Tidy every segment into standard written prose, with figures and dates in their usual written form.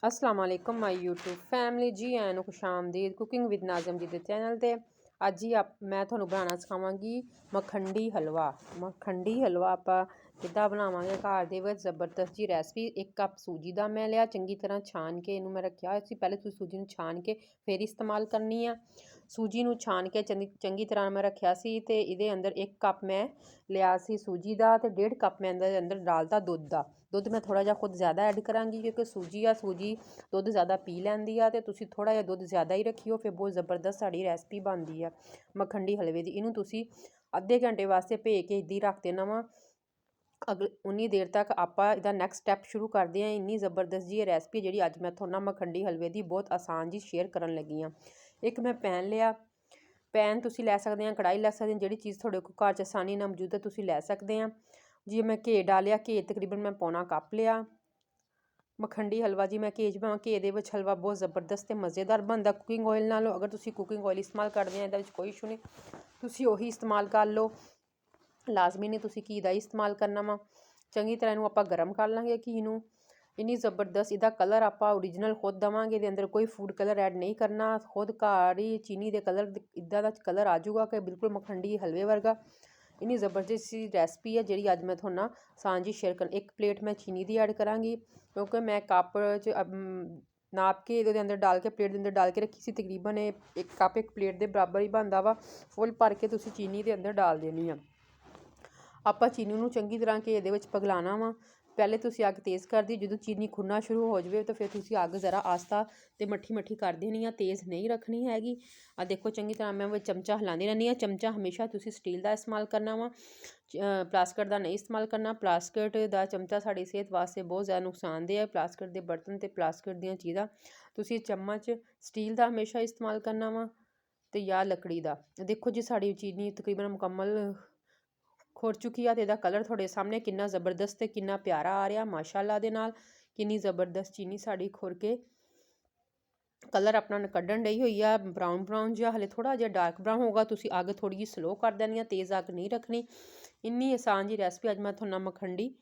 अस्सलाम वालेकुम my YouTube family जी आया ਨੂੰ खुश आमदीद कुकिंग विद नाज़म जी ਦੇ ਚੈਨਲ ਤੇ ਅੱਜ ਹੀ ਮੈਂ ਤੁਹਾਨੂੰ ਬਣਾਉਣਾ ਸਿਖਾਵਾਂਗੀ ਮੱਖੰਡੀ ਹਲਵਾ ਆਪਾਂ ਕਿੱਦਾਂ ਬਣਾਵਾਂਗੇ ਘਰ ਦੇ ਵਿੱਚ ਜ਼ਬਰਦਸਤ ਜੀ ਰੈਸਪੀ। 1 ਕੱਪ ਸੂਜੀ ਦਾ ਮੈਂ ਲਿਆ, ਚੰਗੀ ਤਰ੍ਹਾਂ ਛਾਣ ਕੇ ਇਹਨੂੰ ਮੈਂ ਰੱਖਿਆ ਹੋਇਆ ਸੀ। ਪਹਿਲੇ ਤੁਸੀਂ ਸੂਜੀ ਨੂੰ ਛਾਣ ਕੇ ਫਿਰ ਇਸਤੇਮਾਲ ਕਰਨੀ ਆ। ਸੂਜੀ ਨੂੰ ਛਾਣ ਕੇ ਚੰਗੀ ਤਰ੍ਹਾਂ ਮੈਂ ਰੱਖਿਆ ਸੀ ਤੇ ਇਹਦੇ ਅੰਦਰ 1 ਕੱਪ ਮੈਂ ਲਿਆ ਸੀ ਸੂਜੀ ਦਾ ਤੇ 1.5 ਕੱਪ ਮੈਂ ਅੰਦਰ ਡਾਲਤਾ ਦੁੱਧ ਮੈਂ ਥੋੜਾ ਜਿਹਾ ਖੁਦ ਜ਼ਿਆਦਾ ਐਡ ਕਰਾਂਗੀ ਕਿਉਂਕਿ ਸੂਜੀ ਦੁੱਧ ਜ਼ਿਆਦਾ ਪੀ ਲੈਂਦੀ ਆ ਤੇ ਤੁਸੀਂ ਥੋੜਾ ਜਿਹਾ ਦੁੱਧ ਜ਼ਿਆਦਾ ਹੀ ਰੱਖਿਓ, ਫਿਰ ਬਹੁਤ ਜ਼ਬਰਦਸਤ ਸਾਡੀ ਰੈਸਪੀ ਬਣਦੀ ਆ ਮੱਖੰਡੀ ਹਲਵੇ ਦੀ। ਇਹਨੂੰ ਤੁਸੀਂ ਅੱਧੇ ਘੰਟੇ ਵਾਸਤੇ ਭੇ ਕੇ ਇੱਦਾਂ ਹੀ ਰੱਖ ਦੇਣਾ ਵਾ। ਉਨੀ ਦੇਰ ਤੱਕ ਆਪਾਂ ਇਹਦਾ ਨੈਕਸਟ ਸਟੈਪ ਸ਼ੁਰੂ ਕਰਦੇ ਹਾਂ। ਇੰਨੀ ਜ਼ਬਰਦਸਤ ਜੀ ਇਹ ਰੈਸਪੀ ਜਿਹੜੀ ਅੱਜ ਮੈਂ ਤੁਹਾਡੇ ਨਾਲ ਮੱਖੰਡੀ ਹਲਵੇ ਦੀ ਬਹੁਤ ਆਸਾਨ ਜੀ ਸ਼ੇਅਰ ਕਰਨ ਲੱਗੀ ਹਾਂ। ਇੱਕ ਮੈਂ ਪੈਨ ਲਿਆ, ਪੈਨ ਤੁਸੀਂ ਲੈ ਸਕਦੇ ਆ, ਕੜਾਈ ਲੈ ਸਕਦੇ ਆ, ਜਿਹੜੀ ਚੀਜ਼ ਤੁਹਾਡੇ ਕੋਲ ਘਰ 'ਚ ਆਸਾਨੀ ਨਾਲ ਮੌਜੂਦ ਹੈ ਤੁਸੀਂ ਲੈ ਸਕਦੇ ਆ ਜੀ। ਮੈਂ ਘੇ ਡਾਲਿਆ, ਘੇ ਤਕਰੀਬਨ ਮੈਂ ਪੌਣਾ ਕੱਪ ਲਿਆ। ਮੱਖੰਡੀ ਹਲਵਾ ਜੀ ਮੈਂ ਘੇ 'ਚ ਬਣਾਵਾਂ, ਘੇ ਦੇ ਵਿੱਚ ਹਲਵਾ ਬਹੁਤ ਜ਼ਬਰਦਸਤ ਅਤੇ ਮਜ਼ੇਦਾਰ ਬਣਦਾ ਕੁਕਿੰਗ ਆਇਲ ਨਾਲੋਂ। ਅਗਰ ਤੁਸੀਂ ਕੁਕਿੰਗ ਆਇਲ ਇਸਤੇਮਾਲ ਕਰਦੇ ਆ ਇਹਦੇ ਵਿੱਚ ਕੋਈ ਇਸ਼ੂ ਨਹੀਂ, ਤੁਸੀਂ ਉਹੀ ਇਸਤੇਮਾਲ ਕਰ ਲਓ, ਲਾਜ਼ਮੀ ਨਹੀਂ ਤੁਸੀਂ ਘੀ ਦਾ ਹੀ ਇਸਤੇਮਾਲ ਕਰਨਾ ਵਾ। ਚੰਗੀ ਤਰ੍ਹਾਂ ਇਹਨੂੰ ਆਪਾਂ ਗਰਮ ਕਰ ਲਾਂਗੇ ਘੀ ਨੂੰ। ਇੰਨੀ ਜ਼ਬਰਦਸਤ ਇਹਦਾ ਕਲਰ ਆਪਾਂ ਓਰੀਜਨਲ ਖੁਦ ਦੇਵਾਂਗੇ, ਇਹਦੇ ਅੰਦਰ ਕੋਈ ਫੂਡ ਕਲਰ ਐਡ ਨਹੀਂ ਕਰਨਾ, ਖੁਦ ਘਰ ਹੀ ਚੀਨੀ ਦੇ ਕਲਰ ਇੱਦਾਂ ਦਾ ਕਲਰ ਆ ਜਾਊਗਾ ਕਿ ਬਿਲਕੁਲ ਮੱਖੰਡੀ ਹਲਵੇ ਵਰਗਾ। ਇੰਨੀ ਜ਼ਬਰਦਸਤ ਰੈਸਪੀ ਹੈ ਜਿਹੜੀ ਅੱਜ ਮੈਂ ਤੁਹਾਨੂੰ ਨਾਲ ਸਾਂਝੀ ਸ਼ੇਅਰ ਕਰ। 1 ਪਲੇਟ ਮੈਂ ਚੀਨੀ ਦੀ ਐਡ ਕਰਾਂਗੀ ਕਿਉਂਕਿ ਮੈਂ ਕੱਪ 'ਚ ਨਾਪ ਕੇ ਇਹਦੇ ਅੰਦਰ ਡਾਲ ਕੇ ਪਲੇਟ ਦੇ ਅੰਦਰ ਡਾਲ ਕੇ ਰੱਖੀ ਸੀ। ਤਕਰੀਬਨ ਇਹ 1 ਕੱਪ 1 ਪਲੇਟ ਦੇ ਬਰਾਬਰ ਹੀ ਬਣਦਾ ਵਾ। ਫੁੱਲ ਭਰ ਕੇ ਤੁਸੀਂ ਚੀਨੀ ਦੇ ਅੰਦਰ ਡਾਲ ਦੇਣੀ ਆ। ਆਪਾਂ ਚੀਨੀ ਨੂੰ ਚੰਗੀ ਤਰ੍ਹਾਂ ਘੇ ਦੇ ਵਿੱਚ ਪਿਘਲਾਉਣਾ ਵਾ। ਪਹਿਲੇ ਤੁਸੀਂ ਅੱਗ ਤੇਜ਼ ਕਰ ਦਿਓ, ਜਦੋਂ ਚੀਨੀ ਖੁਰਨਾ ਸ਼ੁਰੂ ਹੋ ਜਾਵੇ ਤਾਂ ਫਿਰ ਤੁਸੀਂ ਅੱਗ ਜ਼ਰਾ ਆਸਤਾ ਅਤੇ ਮੱਠੀ ਕਰ ਦੇਣੀ ਆ, ਤੇਜ਼ ਨਹੀਂ ਰੱਖਣੀ ਹੈਗੀ। ਆ ਦੇਖੋ ਚੰਗੀ ਤਰ੍ਹਾਂ ਮੈਂ ਚਮਚਾ ਹਿਲਾਉਂਦੀ ਰਹਿੰਦੀ ਹਾਂ। ਚਮਚਾ ਹਮੇਸ਼ਾ ਤੁਸੀਂ ਸਟੀਲ ਦਾ ਇਸਤੇਮਾਲ ਕਰਨਾ ਵਾ, ਪਲਾਸਟਿਕ ਦਾ ਨਹੀਂ ਇਸਤੇਮਾਲ ਕਰਨਾ। ਪਲਾਸਟਿਕ ਦਾ ਚਮਚਾ ਸਾਡੀ ਸਿਹਤ ਵਾਸਤੇ ਬਹੁਤ ਜ਼ਿਆਦਾ ਨੁਕਸਾਨਦੇਹ ਹੈ। ਪਲਾਸਟਿਕ ਦੇ ਬਰਤਨ ਅਤੇ ਪਲਾਸਟਿਕ ਦੀਆਂ ਚੀਜ਼ਾਂ ਤੁਸੀਂ ਚਮਚ ਸਟੀਲ ਦਾ ਹਮੇਸ਼ਾ ਇਸਤੇਮਾਲ ਕਰਨਾ ਵਾ ਅਤੇ ਜਾਂ ਲੱਕੜੀ ਦਾ। ਦੇਖੋ ਜੀ ਸਾਡੀ ਚੀਨੀ ਤਕਰੀਬਨ ਮੁਕੰਮਲ ਖੁਰ ਚੁੱਕੀ ਆ ਅਤੇ ਇਹਦਾ ਕਲਰ ਤੁਹਾਡੇ ਸਾਹਮਣੇ ਕਿੰਨਾ ਜ਼ਬਰਦਸਤ ਅਤੇ ਕਿੰਨਾ ਪਿਆਰਾ ਆ ਰਿਹਾ ਮਾਸ਼ਾਅੱਲਾ ਦੇ ਨਾਲ। ਕਿੰਨੀ ਜ਼ਬਰਦਸਤ ਚੀਨੀ ਸਾਡੀ ਖੁਰ ਕੇ ਕਲਰ ਆਪਣਾ ਕੱਢਣ ਡਈ ਹੋਈ ਆ, ਬਰਾਊਨ ਜਿਹਾ। ਹਲੇ ਥੋੜ੍ਹਾ ਜਿਹਾ ਡਾਰਕ ਬਰਾਊਨ ਹੋਊਗਾ, ਤੁਸੀਂ ਅੱਗ ਥੋੜ੍ਹੀ ਜਿਹੀ ਸਲੋ ਕਰ ਦੇਣੀ ਆ, ਤੇਜ਼ ਅੱਗ ਨਹੀਂ ਰੱਖਣੀ। ਇੰਨੀ ਆਸਾਨ ਜੀ ਰੈਸਪੀ ਅੱਜ ਮੈਂ ਤੁਹਾਨੂੰ ਮੱਖੰਡੀ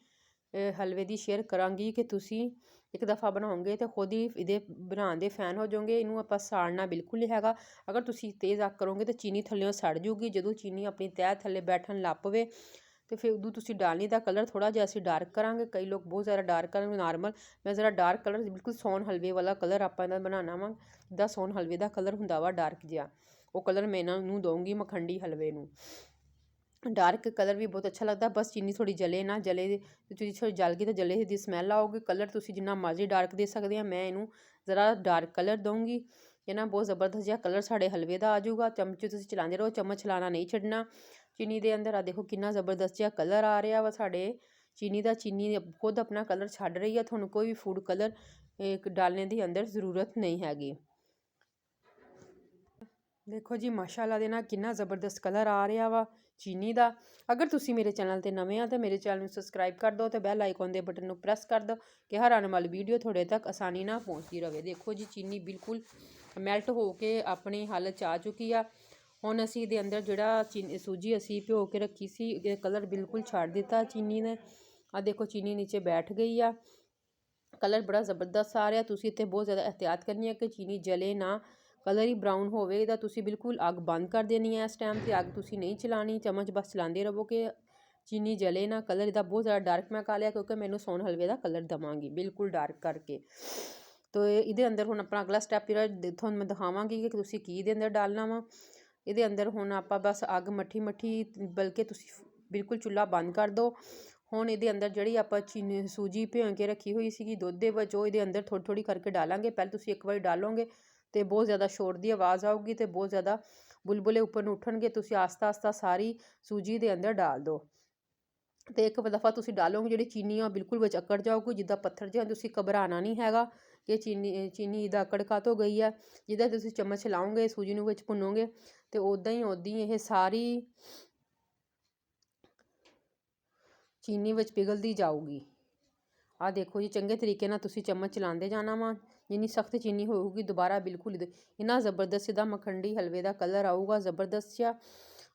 ਹਲਵੇ ਦੀ ਸ਼ੇਅਰ ਕਰਾਂਗੀ ਕਿ ਤੁਸੀਂ 1 ਦਫਾ ਬਣਾਓਗੇ ਅਤੇ ਖੁਦ ਹੀ ਇਹਦੇ ਬਣਾਉਣ ਦੇ ਫੈਨ ਹੋ ਜਾਓਗੇ। ਇਹਨੂੰ ਆਪਾਂ ਸਾੜਨਾ ਬਿਲਕੁਲ ਨਹੀਂ ਹੈਗਾ। ਅਗਰ ਤੁਸੀਂ ਤੇਜ਼ ਅੱਗ ਕਰੋਗੇ ਤਾਂ ਚੀਨੀ ਥੱਲਿਓਂ ਸੜ ਜੂਗੀ। ਜਦੋਂ ਚੀਨੀ ਆਪਣੀ ਤਹਿ ਥੱਲੇ ਬੈਠਣ ਲੱਗ ਪਵੇ ਅਤੇ ਫਿਰ ਉਦੋਂ ਤੁਸੀਂ ਡਾਲਣੀ ਦਾ ਕਲਰ ਥੋੜ੍ਹਾ ਜਿਹਾ ਅਸੀਂ ਡਾਰਕ ਕਰਾਂਗੇ। ਕਈ ਲੋਕ ਬਹੁਤ ਜ਼ਿਆਦਾ ਡਾਰਕ ਕਰਾਂਗੇ, ਨਾਰਮਲ ਮੈਂ ਜ਼ਰਾ ਡਾਰਕ ਕਲਰ ਬਿਲਕੁਲ ਸੋਨ ਹਲਵੇ ਵਾਲਾ ਕਲਰ ਆਪਾਂ ਇਹਦਾ ਬਣਾਉਣਾ ਵਾ। ਜਿੱਦਾਂ ਸੋਨ ਹਲਵੇ ਦਾ ਕਲਰ ਹੁੰਦਾ ਵਾ ਡਾਰਕ ਜਿਹਾ, ਉਹ ਕਲਰ ਮੈਂ ਇਹਨਾਂ ਨੂੰ ਦਊਂਗੀ ਮੱਖੰਡੀ ਹਲਵੇ ਨੂੰ। ਡਾਰਕ ਕਲਰ ਵੀ ਬਹੁਤ ਅੱਛਾ ਲੱਗਦਾ, ਬਸ ਚੀਨੀ ਥੋੜ੍ਹੀ ਜਲੇ ਨਾ, ਜਲੇ ਤੁਸੀਂ ਥੋੜ੍ਹੀ ਜਲ ਗਈ ਤਾਂ ਜਲੇ ਦੀ ਸਮੈਲ ਆਊਗੀ। ਕਲਰ ਤੁਸੀਂ ਜਿੰਨਾ ਮਰਜ਼ੀ ਡਾਰਕ ਦੇ ਸਕਦੇ ਆ, ਮੈਂ ਇਹਨੂੰ ਜ਼ਰਾ ਡਾਰਕ ਕਲਰ ਦਊਂਗੀ। ਇਹ ਨਾ ਬਹੁਤ ਜ਼ਬਰਦਸਤ ਜਿਹਾ ਕਲਰ ਸਾਡੇ ਹਲਵੇ ਦਾ ਆ ਜਾਊਗਾ। ਚਮਚ ਤੁਸੀਂ ਚਲਾਉਂਦੇ ਰਹੋ, ਚਮਚ ਚਲਾਉਣਾ ਨਹੀਂ ਛੱਡਣਾ ਚੀਨੀ ਦੇ ਅੰਦਰ। ਆ ਦੇਖੋ ਕਿੰਨਾ ਜ਼ਬਰਦਸਤ ਜਿਹਾ ਕਲਰ ਆ ਰਿਹਾ ਵਾ ਸਾਡੇ ਚੀਨੀ ਦਾ। ਚੀਨੀ ਖੁਦ ਆਪਣਾ ਕਲਰ ਛੱਡ ਰਹੀ ਆ, ਤੁਹਾਨੂੰ ਕੋਈ ਵੀ ਫੂਡ ਕਲਰ ਡਾਲਣੇ ਦੀ ਅੰਦਰ ਜ਼ਰੂਰਤ ਨਹੀਂ ਹੈਗੀ। ਦੇਖੋ ਜੀ ਮਾਸ਼ਾਅੱਲਾ ਦੇ ਨਾਲ ਕਿੰਨਾ ਜ਼ਬਰਦਸਤ ਕਲਰ ਆ ਰਿਹਾ ਵਾ ਚੀਨੀ ਦਾ। ਅਗਰ ਤੁਸੀਂ ਮੇਰੇ ਚੈਨਲ 'ਤੇ ਨਵੇਂ ਆ ਤਾਂ ਮੇਰੇ ਚੈਨਲ ਨੂੰ ਸਬਸਕ੍ਰਾਈਬ ਕਰ ਦਿਓ ਅਤੇ ਬੈਲ ਆਈਕਨ ਦੇ ਬਟਨ ਨੂੰ ਪ੍ਰੈਸ ਕਰ ਦਿਓ ਕਿ ਹਰ ਆਉਣ ਵਾਲੀ ਵੀਡੀਓ ਤੁਹਾਡੇ ਤੱਕ ਆਸਾਨੀ ਨਾਲ ਪਹੁੰਚਦੀ ਰਹੇ। ਦੇਖੋ ਜੀ ਚੀਨੀ ਬਿਲਕੁਲ ਮੈਲਟ ਹੋ ਕੇ ਆਪਣੀ ਹਾਲਤ 'ਚ ਆ ਚੁੱਕੀ ਆ। ਹੁਣ ਅਸੀਂ ਇਹਦੇ ਅੰਦਰ ਜਿਹੜਾ ਸੂਜੀ ਅਸੀਂ ਭਿਓ ਕੇ ਰੱਖੀ ਸੀ, ਇਹ ਕਲਰ ਬਿਲਕੁਲ ਛੱਡ ਦਿੱਤਾ ਚੀਨੀ ਨੇ। ਆ ਦੇਖੋ ਚੀਨੀ ਨੀਚੇ ਬੈਠ ਗਈ ਆ, ਕਲਰ ਬੜਾ ਜ਼ਬਰਦਸਤ ਆ ਰਿਹਾ। ਤੁਸੀਂ ਇੱਥੇ ਬਹੁਤ ਜ਼ਿਆਦਾ ਇਹਤਿਆਤ ਕਰਨੀ ਹੈ ਕਿ ਚੀਨੀ ਜਲੇ ਨਾ, ਕਲਰ ਹੀ ਬਰਾਊਨ ਹੋਵੇ ਇਹਦਾ। ਤੁਸੀਂ ਬਿਲਕੁਲ ਅੱਗ ਬੰਦ ਕਰ ਦੇਣੀ ਹੈ। ਇਸ ਟਾਈਮ 'ਤੇ ਅੱਗ ਤੁਸੀਂ ਨਹੀਂ ਚਲਾਉਣੀ, ਚਮਚ ਬਸ ਚਲਾਉਂਦੇ ਰਹੋ ਕਿ ਚੀਨੀ ਜਲੇ ਨਾ। ਕਲਰ ਇਹਦਾ ਬਹੁਤ ਜ਼ਿਆਦਾ ਡਾਰਕ ਮੈਂ ਕਰ ਲਿਆ ਕਿਉਂਕਿ ਮੈਨੂੰ ਸੋਨ ਹਲਵੇ ਦਾ ਕਲਰ ਦੇਵਾਂਗੀ ਬਿਲਕੁਲ ਡਾਰਕ ਕਰਕੇ। ਤੋ ਇਹਦੇ ਅੰਦਰ ਹੁਣ ਆਪਣਾ ਅਗਲਾ ਸਟੈਪ ਜਿਹੜਾ ਤੁਹਾਨੂੰ ਮੈਂ ਦਿਖਾਵਾਂਗੀ ਕਿ ਤੁਸੀਂ ਕੀ ਇਹਦੇ ਅੰਦਰ ਡਾਲਣਾ ਵਾ। ਇਹਦੇ ਅੰਦਰ ਹੁਣ ਆਪਾਂ ਬਸ ਅੱਗ ਮੱਠੀ ਬਲਕਿ ਤੁਸੀਂ ਬਿਲਕੁਲ ਚੁੱਲ੍ਹਾ ਬੰਦ ਕਰ ਦਿਓ। ਹੁਣ ਇਹਦੇ ਅੰਦਰ ਜਿਹੜੀ ਆਪਾਂ ਸੂਜੀ ਭਿਓਂ ਕੇ ਰੱਖੀ ਹੋਈ ਸੀਗੀ ਦੁੱਧ ਦੇ ਵਿੱਚ, ਉਹ ਇਹਦੇ ਅੰਦਰ ਥੋੜ੍ਹੀ ਕਰਕੇ ਡਾਲਾਂਗੇ। ਪਹਿਲਾਂ ਤੁਸੀਂ 1 ਵਾਰੀ ਡਾਲੋਗੇ ਅਤੇ ਬਹੁਤ ਜ਼ਿਆਦਾ ਸ਼ੋਰ ਦੀ ਆਵਾਜ਼ ਆਊਗੀ ਅਤੇ ਬਹੁਤ ਜ਼ਿਆਦਾ ਬੁਲਬੁਲੇ ਉੱਪਰ ਨੂੰ ਉੱਠਣਗੇ। ਤੁਸੀਂ ਆਸਤਾ ਸਾਰੀ ਸੂਜੀ ਦੇ ਅੰਦਰ ਡਾਲ ਦਿਓ ਅਤੇ 1 ਦਫਾ ਤੁਸੀਂ ਡਾਲੋਗੇ ਜਿਹੜੀ ਚੀਨੀ ਆ ਬਿਲਕੁਲ ਵਿੱਚ ਅਕੜ ਜਾਊਗੀ ਜਿੱਦਾਂ ਪੱਥਰ ਜਿਹਾ। ਤੁਸੀਂ ਘਬਰਾਉਣਾ ਨਹੀਂ ਹੈਗਾ ਕਿ ਚੀਨੀ ਦਾ ਅਕੜ ਕਾਹਤੋਂ ਗਈ ਆ। ਜਿੱਦਾਂ ਤੁਸੀਂ ਚਮਚ ਲਾਓਗੇ ਸੂਜੀ ਨੂੰ ਵਿੱਚ ਭੁੰਨੋਗੇ ਅਤੇ ਉੱਦਾਂ ਹੀ ਇਹ ਸਾਰੀ ਚੀਨੀ ਵਿੱਚ ਪਿਘਲਦੀ ਜਾਊਗੀ। ਆਹ ਦੇਖੋ ਜੀ ਚੰਗੇ ਤਰੀਕੇ ਨਾਲ ਤੁਸੀਂ ਚਮਚ ਚਲਾਉਂਦੇ ਜਾਣਾ ਵਾ। ਜਿੰਨੀ ਸਖਤ ਚੀਨੀ ਹੋਊਗੀ ਦੁਬਾਰਾ ਬਿਲਕੁਲ ਇੰਨਾ ਜ਼ਬਰਦਸਤ ਦਾ ਮੱਖੰਡੀ ਹਲਵੇ ਦਾ ਕਲਰ ਆਊਗਾ, ਜ਼ਬਰਦਸਤ ਜਿਹਾ।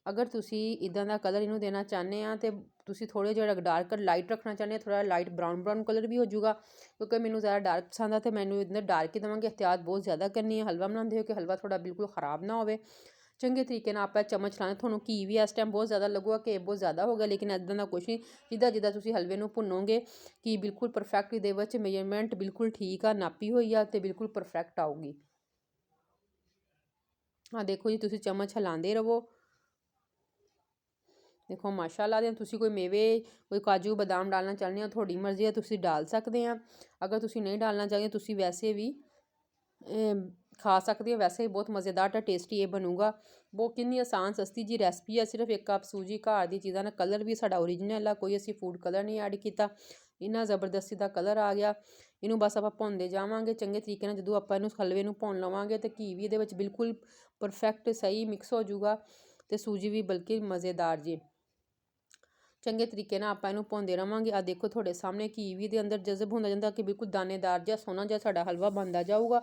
ਅਗਰ ਤੁਸੀਂ ਇੱਦਾਂ ਦਾ ਕਲਰ ਇਹਨੂੰ ਦੇਣਾ ਚਾਹੁੰਦੇ ਆ ਤੇ ਤੁਸੀਂ ਥੋੜ੍ਹਾ ਜਿਹਾ ਡਾਰਕ ਲਾਈਟ ਰੱਖਣਾ ਚਾਹੁੰਦੇ ਆ, ਥੋੜ੍ਹਾ ਲਾਈਟ ਬਰਾਊਨ ਕਲਰ ਵੀ ਹੋ ਜਾਊਗਾ, ਕਿਉਂਕਿ ਮੈਨੂੰ ਜ਼ਿਆਦਾ ਡਾਰਕ ਪਸੰਦ ਆ ਤੇ ਮੈਨੂੰ ਇਹਦੇ ਡਾਰਕ ਹੀ ਦੇਵਾਂਗੇ। ਇਹਤਿਆਤ ਬਹੁਤ ਜ਼ਿਆਦਾ ਕਰਨੀ ਹੈ ਹਲਵਾ ਬਣਾਉਂਦੇ ਹੋ ਕਿ ਹਲਵਾ ਥੋੜਾ ਬਿਲਕੁਲ ਖ਼ਰਾਬ ਨਾ ਹੋਵੇ। ਚੰਗੇ ਤਰੀਕੇ ਨਾਲ ਆਪਾਂ ਚਮਚ ਲਾਉਣਾ। ਤੁਹਾਨੂੰ ਘੀ ਵੀ ਇਸ ਟਾਈਮ ਬਹੁਤ ਜ਼ਿਆਦਾ ਲੱਗੂਗਾ, ਘੀ ਬਹੁਤ ਜ਼ਿਆਦਾ ਹੋ ਗਿਆ, ਲੇਕਿਨ ਇੱਦਾਂ ਦਾ ਕੁਛ ਨਹੀਂ। ਜਿੱਦਾਂ ਤੁਸੀਂ ਹਲਵੇ ਨੂੰ ਭੁੰਨੋਗੇ ਘੀ ਬਿਲਕੁਲ ਪਰਫੈਕਟ ਇਹਦੇ ਵਿੱਚ ਮੇਜਰਮੈਂਟ ਬਿਲਕੁਲ ਠੀਕ ਆ, ਨਾਪੀ ਹੋਈ ਆ ਤੇ ਬਿਲਕੁਲ ਪਰਫੈਕਟ ਆਊਗੀ। ਹਾਂ ਦੇਖੋ ਜੀ, ਤੁਸੀਂ ਚਮਚ ਹਿਲਾਉਂਦੇ ਰਹੋ। ਦੇਖੋ ਮਾਸ਼ਾਅੱਲਾ ਦੇ ਤੁਸੀਂ ਕੋਈ ਮੇਵੇ, ਕੋਈ ਕਾਜੂ ਬਦਾਮ ਡਾਲਣਾ ਚਾਹੁੰਦੇ ਹੋ, ਤੁਹਾਡੀ ਮਰਜ਼ੀ ਹੈ, ਤੁਸੀਂ ਡਾਲ ਸਕਦੇ ਆ। ਅਗਰ ਤੁਸੀਂ ਨਹੀਂ ਡਾਲਣਾ ਚਾਹੁੰਦੇ ਤੁਸੀਂ ਵੈਸੇ ਵੀ ਖਾ ਸਕਦੇ ਹੋ। ਵੈਸੇ ਹੀ ਬਹੁਤ ਮਜ਼ੇਦਾਰ ਅਤੇ ਟੇਸਟੀ ਇਹ ਬਣੂਗਾ। ਬਹੁਤ ਕਿੰਨੀ ਆਸਾਨ ਸਸਤੀ ਜੀ ਰੈਸਪੀ ਆ। ਸਿਰਫ 1 ਕੱਪ ਸੂਜੀ, ਘਰ ਦੀ ਚੀਜ਼ਾਂ ਨਾਲ। ਕਲਰ ਵੀ ਸਾਡਾ ਓਰੀਜਨਲ ਆ, ਕੋਈ ਅਸੀਂ ਫੂਡ ਕਲਰ ਨਹੀਂ ਐਡ ਕੀਤਾ। ਇੰਨਾ ਜ਼ਬਰਦਸਤੀ ਦਾ ਕਲਰ ਆ ਗਿਆ। ਇਹਨੂੰ ਬਸ ਆਪਾਂ ਭੁੰਨਦੇ ਜਾਵਾਂਗੇ ਚੰਗੇ ਤਰੀਕੇ ਨਾਲ। ਜਦੋਂ ਆਪਾਂ ਇਹਨੂੰ ਹਲਵੇ ਨੂੰ ਭੁੰਨ ਲਵਾਂਗੇ ਤੇ ਘੀ ਵੀ ਇਹਦੇ ਵਿੱਚ ਬਿਲਕੁਲ ਪਰਫੈਕਟ ਸਹੀ ਮਿਕਸ ਹੋ ਜਾਊਗਾ ਤੇ ਸੂਜੀ ਵੀ ਬਲਕਿ ਮਜ਼ੇਦਾਰ ਜੀ। ਚੰਗੇ ਤਰੀਕੇ ਨਾਲ ਆਪਾਂ ਇਹਨੂੰ ਭੁੰਨਦੇ ਰਹਾਂਗੇ। ਆ ਦੇਖੋ ਤੁਹਾਡੇ ਸਾਹਮਣੇ ਘੀ ਵੀ ਦੇ ਅੰਦਰ ਜਜ਼ਬ ਹੁੰਦਾ ਜਾਂਦਾ ਕਿ ਬਿਲਕੁਲ ਦਾਣੇਦਾਰ ਜਿਹਾ ਸੋਹਣਾ ਜਿਹਾ ਸਾਡਾ ਹਲਵਾ ਬਣਦਾ ਜਾਊਗਾ।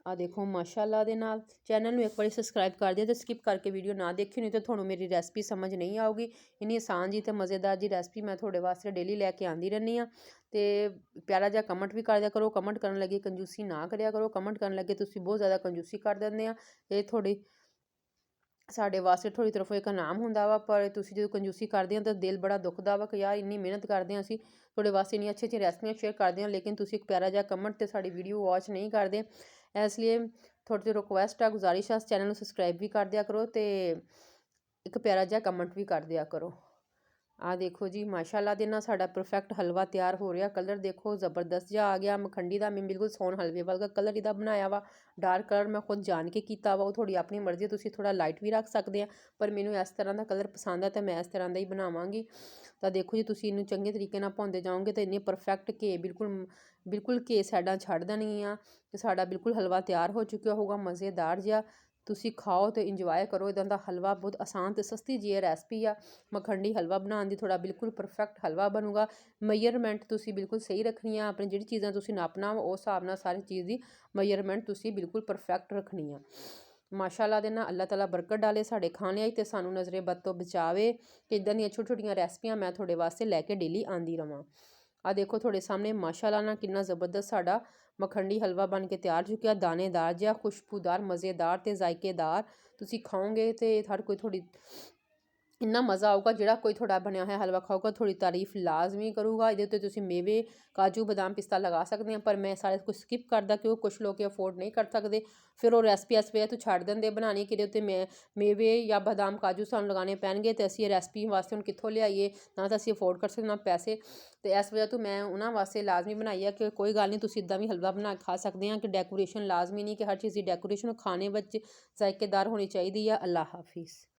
ਆ ਦੇਖੋ ਮਾਸ਼ਾਅੱਲਾ ਦੇ ਨਾਲ। ਚੈਨਲ ਨੂੰ ਇੱਕ ਵਾਰੀ ਸਬਸਕ੍ਰਾਈਬ ਕਰ ਦਿਓ ਤੇ ਸਕਿਪ ਕਰਕੇ ਵੀਡੀਓ ਨਾ ਦੇਖਿਓ, ਨਹੀਂ ਤਾਂ ਤੁਹਾਨੂੰ ਮੇਰੀ ਰੈਸਪੀ ਸਮਝ ਨਹੀਂ ਆਊਗੀ। ਇੰਨੀ ਆਸਾਨ ਜੀ ਤੇ ਮਜ਼ੇਦਾਰ ਜੀ ਰੈਸਪੀ ਮੈਂ ਤੁਹਾਡੇ ਵਾਸਤੇ ਡੇਲੀ ਲੈ ਕੇ ਆਉਂਦੀ ਰਹਿੰਦੀ ਹਾਂ। ਤੇ ਪਿਆਰਾ ਜਿਹਾ ਕਮੈਂਟ ਵੀ ਕਰ ਦਿਆ ਕਰੋ। ਕਮੈਂਟ ਕਰਨ ਲੱਗੇ ਕੰਜੂਸੀ ਨਾ ਕਰਿਆ ਕਰੋ। ਕਮੈਂਟ ਕਰਨ ਲੱਗੇ ਤੁਸੀਂ ਬਹੁਤ ਜ਼ਿਆਦਾ ਕੰਜੂਸੀ ਕਰ ਦਿੰਦੇ ਆ। ਇਹ ਤੁਹਾਡੀ ਸਾਡੇ ਵਾਸਤੇ ਤੁਹਾਡੀ ਤਰਫੋਂ ਇੱਕ ਇਨਾਮ ਹੁੰਦਾ ਵਾ, ਪਰ ਤੁਸੀਂ ਜਦੋਂ ਕੰਜੂਸੀ ਕਰਦੇ ਹੋ ਤਾਂ ਦਿਲ ਬੜਾ ਦੁਖਦਾ ਵਾ ਕਿ ਯਾਰ ਇੰਨੀ ਮਿਹਨਤ ਕਰਦੇ ਹਾਂ ਅਸੀਂ ਤੁਹਾਡੇ ਵਾਸਤੇ, ਇੰਨੀ ਅੱਛੀ ਰੈਸਪੀਆਂ ਸ਼ੇਅਰ ਕਰਦੇ ਹਾਂ, ਲੇਕਿਨ ਤੁਸੀਂ ਇੱਕ ਪਿਆਰਾ ਜਿਹਾ ਕਮੈਂਟ ਤੇ ਸਾਡੀ ਵੀਡੀਓ ਵਾਚ ਨਹੀਂ ਕਰਦੇ। ਇਸ ਲਈ ਤੁਹਾਡੇ ਤੋਂ ਰਿਕੁਐਸਟ ਆ, ਗੁਜ਼ਾਰਿਸ਼ ਆ, ਚੈਨਲ ਨੂੰ ਸਬਸਕ੍ਰਾਈਬ ਵੀ ਕਰ ਦਿਆ ਕਰੋ ਤੇ ਇੱਕ ਪਿਆਰਾ ਜਿਹਾ ਕਮੈਂਟ ਵੀ ਕਰ ਦਿਆ ਕਰੋ। ਆ ਦੇਖੋ ਜੀ ਮਾਸ਼ਾਅੱਲਾ ਦੇ ਨਾਲ ਸਾਡਾ ਪਰਫੈਕਟ ਹਲਵਾ ਤਿਆਰ ਹੋ ਰਿਹਾ। ਕਲਰ ਦੇਖੋ ਜ਼ਬਰਦਸਤ ਜਿਹਾ ਆ ਗਿਆ ਮਖੰਡੀ ਦਾ। ਮੈਂ ਬਿਲਕੁਲ ਸੋਨ ਹਲਵੇ ਵਰਗਾ ਕਲਰ ਇਹਦਾ ਬਣਾਇਆ ਵਾ। ਡਾਰਕ ਕਲਰ ਮੈਂ ਖੁਦ ਜਾਣ ਕੇ ਕੀਤਾ ਵਾ। ਉਹ ਤੁਹਾਡੀ ਆਪਣੀ ਮਰਜ਼ੀ, ਤੁਸੀਂ ਥੋੜ੍ਹਾ ਲਾਈਟ ਵੀ ਰੱਖ ਸਕਦੇ ਆ, ਪਰ ਮੈਨੂੰ ਇਸ ਤਰ੍ਹਾਂ ਦਾ ਕਲਰ ਪਸੰਦ ਆ ਤਾਂ ਮੈਂ ਇਸ ਤਰ੍ਹਾਂ ਦਾ ਹੀ ਬਣਾਵਾਂਗੀ। ਤਾਂ ਦੇਖੋ ਜੀ, ਤੁਸੀਂ ਇਹਨੂੰ ਚੰਗੇ ਤਰੀਕੇ ਨਾਲ ਭੁੰਨਦੇ ਜਾਓਗੇ ਤਾਂ ਇੰਨੇ ਪਰਫੈਕਟ ਘੇ ਬਿਲਕੁਲ ਘੇ ਸਾਈਡਾਂ ਛੱਡ ਦੇਣੀ ਆ ਤੇ ਸਾਡਾ ਬਿਲਕੁਲ ਹਲਵਾ ਤਿਆਰ ਹੋ ਚੁੱਕਿਆ ਹੋਊਗਾ ਮਜ਼ੇਦਾਰ ਜਿਹਾ। ਤੁਸੀਂ ਖਾਓ ਤੇ ਇੰਜੋਏ ਕਰੋ। ਇੱਦਾਂ ਦਾ ਹਲਵਾ ਬਹੁਤ ਆਸਾਨ ਤੇ ਸਸਤੀ ਜਿਹੀ ਰੈਸਪੀ ਆ ਮਖੰਡੀ ਹਲਵਾ ਬਣਾਉਣ ਦੀ। ਥੋੜਾ ਬਿਲਕੁਲ ਪਰਫੈਕਟ ਹਲਵਾ ਬਣੂਗਾ। ਮੇਜਰਮੈਂਟ ਤੁਸੀਂ ਬਿਲਕੁਲ ਸਹੀ ਰੱਖਣੀ ਆ। ਆਪਣੀ ਜਿਹੜੀ ਚੀਜ਼ਾਂ ਤੁਸੀਂ ਨਾਪਣਾ ਉਸ ਹਿਸਾਬ ਨਾਲ ਸਾਰੀ ਚੀਜ਼ ਦੀ ਮੇਜਰਮੈਂਟ ਤੁਸੀਂ ਬਿਲਕੁਲ ਪਰਫੈਕਟ ਰੱਖਣੀ ਆ। ਮਾਸ਼ਾਅੱਲਾ ਦੇ ਨਾਲ ਅੱਲਾਹ ਤਾਲਾ ਬਰਕਤ ਡਾਲੇ ਸਾਡੇ ਖਾਣਿਆਂ 'ਚ ਤੇ ਸਾਨੂੰ ਨਜ਼ਰੇ ਬਦ ਤੋਂ ਬਚਾਵੇ। ਕਿ ਇੱਦਾਂ ਦੀਆਂ ਛੋਟੀਆਂ ਰੈਸਪੀਆਂ ਮੈਂ ਤੁਹਾਡੇ ਵਾਸਤੇ ਲੈ ਕੇ ਡੇਲੀ ਆਉਂਦੀ ਰਵਾਂ। ਆ ਦੇਖੋ ਤੁਹਾਡੇ ਸਾਹਮਣੇ ਮਾਸ਼ਾਅੱਲਾ ਨਾਲ ਕਿੰਨਾ ਜ਼ਬਰਦਸਤ ਸਾਡਾ ਮਖੰਡੀ ਹਲਵਾ ਬਣ ਕੇ ਤਿਆਰ ਚੁੱਕਿਆ। ਦਾਣੇਦਾਰ ਜਿਹਾ, ਖੁਸ਼ਬੂਦਾਰ, ਮਜ਼ੇਦਾਰ ਤੇ ਜ਼ਾਇਕੇਦਾਰ। ਤੁਸੀਂ ਖਾਓਗੇ ਤੇ ਹਰ ਕੋਈ ਤੁਹਾਡੀ ਇੰਨਾ ਮਜ਼ਾ ਆਊਗਾ। ਜਿਹੜਾ ਕੋਈ ਤੁਹਾਡਾ ਬਣਿਆ ਹੋਇਆ ਹਲਵਾ ਖਾਊਗਾ ਤੁਹਾਡੀ ਤਾਰੀਫ ਲਾਜ਼ਮੀ ਕਰੂਗਾ। ਇਹਦੇ ਉੱਤੇ ਤੁਸੀਂ ਮੇਵੇ, ਕਾਜੂ, ਬਦਾਮ, ਪਿਸਤਾ ਲਗਾ ਸਕਦੇ ਆ, ਪਰ ਮੈਂ ਸਾਰੇ ਕੁਝ ਸਕਿਪ ਕਰਦਾ ਕਿਉਂਕਿ ਕੁਛ ਲੋਕ ਅਫੋਰਡ ਨਹੀਂ ਕਰ ਸਕਦੇ। ਫਿਰ ਉਹ ਰੈਸਪੀ ਇਸ ਵਜ੍ਹਾ ਤੋਂ ਛੱਡ ਦਿੰਦੇ ਬਣਾਉਣੀ ਕਿ ਇਹਦੇ ਉੱਤੇ ਮੇਵੇ ਜਾਂ ਬਦਾਮ, ਕਾਜੂ ਸਾਨੂੰ ਲਗਾਉਣੇ ਪੈਣਗੇ ਤੇ ਅਸੀਂ ਇਹ ਰੈਸਪੀ ਵਾਸਤੇ ਹੁਣ ਕਿੱਥੋਂ ਲਿਆਈਏ, ਨਾ ਤਾਂ ਅਸੀਂ ਅਫੋਰਡ ਕਰ ਸਕਦੇ ਨਾ ਪੈਸੇ। ਤੇ ਇਸ ਵਜ੍ਹਾ ਤੋਂ ਮੈਂ ਉਹਨਾਂ ਵਾਸਤੇ ਲਾਜ਼ਮੀ ਬਣਾਈ ਆ ਕਿ ਕੋਈ ਗੱਲ ਨਹੀਂ, ਤੁਸੀਂ ਇੱਦਾਂ ਵੀ ਹਲਵਾ ਬਣਾ ਕੇ ਖਾ ਸਕਦੇ ਆ। ਕਿ ਡੈਕੋਰੇਸ਼ਨ ਲਾਜ਼ਮੀ ਨਹੀਂ ਕਿ ਹਰ ਚੀਜ਼ ਦੀ ਡੈਕੋਰੇਸ਼ਨ ਖਾਣੇ ਵਿੱਚ ਜ਼ਾਇਕੇਦਾਰ ਹੋਣੀ ਚਾਹੀਦੀ ਆ। ਅੱਲਾ ਹਾਫਿਜ਼।